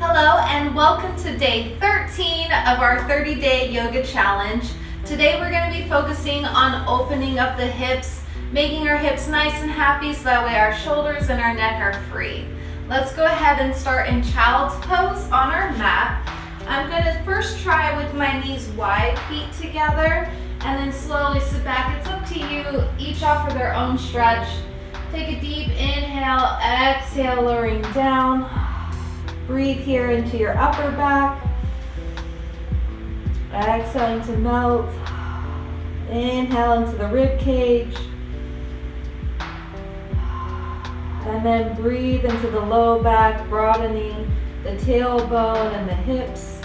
Hello and welcome to day 13 of our 30-day yoga challenge. Today we're going to be focusing on opening up the hips, making our hips nice and happy so that way our shoulders and our neck are free. Let's go ahead and start in child's pose on our mat. I'm going to first try with my knees wide, feet together, and then slowly sit back. It's up to you. Each offer their own stretch. Take a deep inhale, exhale, lowering down. Breathe here into your upper back. Exhaling to melt. Inhale into the rib cage. And then breathe into the low back, broadening the tailbone and the hips.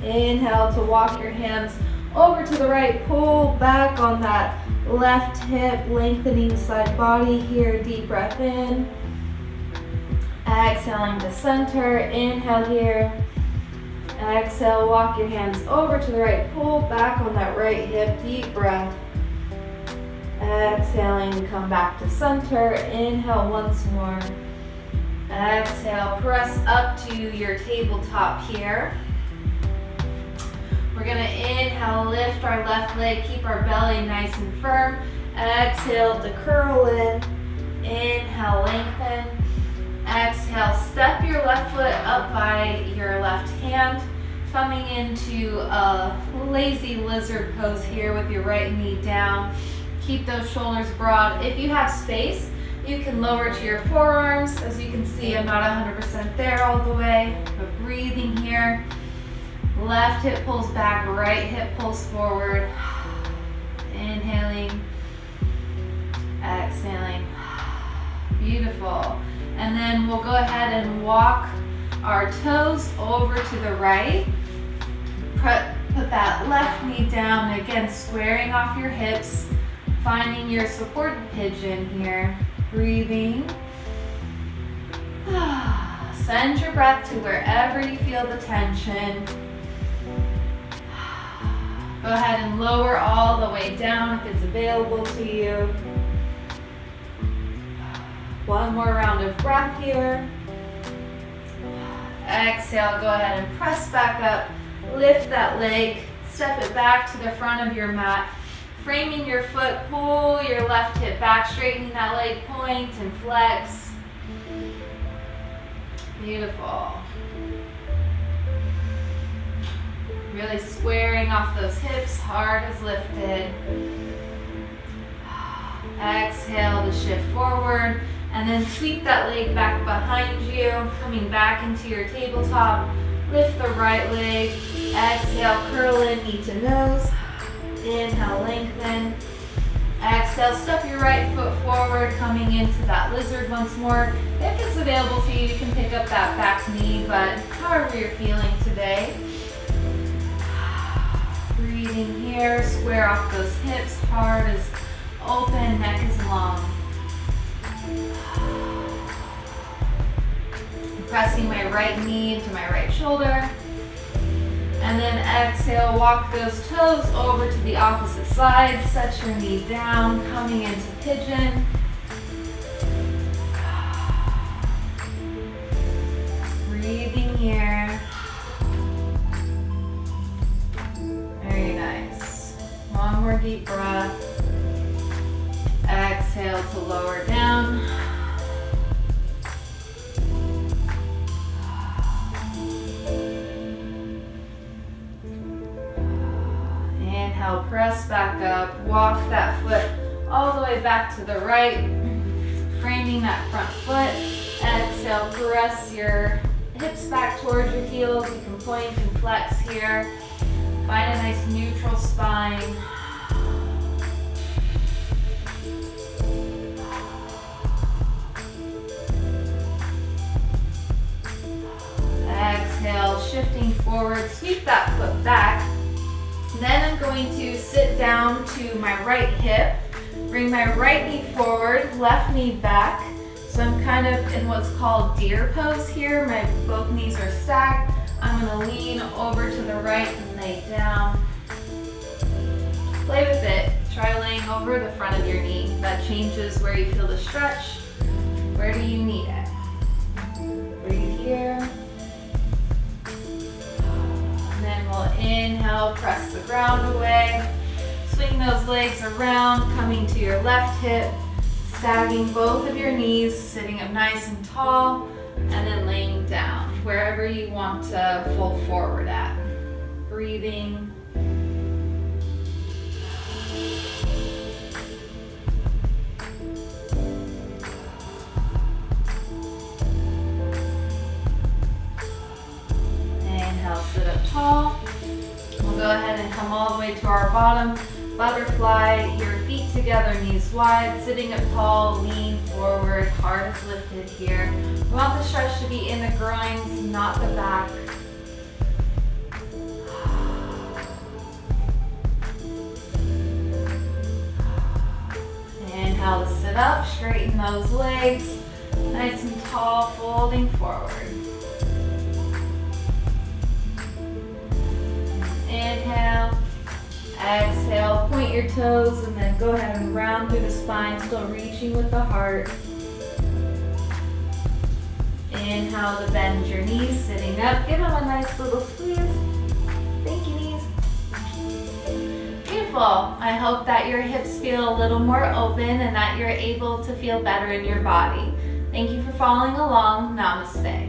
Inhale to walk your hands over to the right. Pull back on that left hip, lengthening side body here. Deep breath in. Exhaling to center. Inhale here. Exhale, walk your hands over to the right. Pull back on that right hip. Deep breath. Exhaling, come back to center. Inhale once more. Exhale, press up to your tabletop here. We're going to inhale, lift our left leg, keep our belly nice and firm. Exhale to curl in. Inhale, lengthen. Exhale, step your left foot up by your left hand, coming into a lazy lizard pose here with your right knee down. Keep those shoulders broad. If you have space, you can lower to your forearms. As you can see, I'm not 100% there all the way, but breathing here. Left hip pulls back, right hip pulls forward. Inhaling, exhaling. Beautiful. And then we'll go ahead and walk our toes over to the right. Put that left knee down, again squaring off your hips, finding your supported pigeon here. Breathing. Send your breath to wherever you feel the tension. Go ahead and lower all the way down if it's available to you. One more round of breath here. Exhale, go ahead and press back up. Lift that leg, step it back to the front of your mat. Framing your foot, pull your left hip back, straightening that leg, point and flex. Beautiful. Really squaring off those hips, heart is lifted. Exhale to shift forward. And then sweep that leg back behind you, coming back into your tabletop. Lift the right leg. Exhale, curl in, knee to nose. Inhale, lengthen. Exhale, step your right foot forward, coming into that lizard once more. If it's available to you, you can pick up that back knee, but however you're feeling today. Breathing here, square off those hips. Heart is open, neck is long. Pressing my right knee into my right shoulder. And then exhale, walk those toes over to the opposite side. Set your knee down, coming into pigeon. Breathing here. Very nice. One more deep breath. Exhale to lower down. Inhale, press back up, walk that foot all the way back to the right, framing that front foot. Exhale, press your hips back towards your heels. You can point and flex here. Find a nice neutral spine. Exhale, shifting forward, sweep that foot back. Then I'm going to sit down to my right hip, bring my right knee forward, left knee back. So I'm kind of in what's called deer pose here. My both knees are stacked. I'm going to lean over to the right and lay down. Play with it. Try laying over the front of your knee. That changes where you feel the stretch. Where do you need it? round away. Swing those legs around, coming to your left hip, stagging both of your knees, sitting up nice and tall, and then laying down, wherever you want to fold forward at. Breathing. Inhale, sit up tall. We'll go ahead and come all the way to our bottom. Butterfly, your feet together, knees wide, sitting up tall, lean forward, heart is lifted here. We want the stretch to be in the groins, not the back. Inhale to sit up, straighten those legs, nice and tall, folding forward. Inhale, exhale, point your toes, and then go ahead and round through the spine, still reaching with the heart. Inhale to bend your knees, sitting up. Give them a nice little squeeze. Thank you, knees. Beautiful. I hope that your hips feel a little more open and that you're able to feel better in your body. Thank you for following along. Namaste.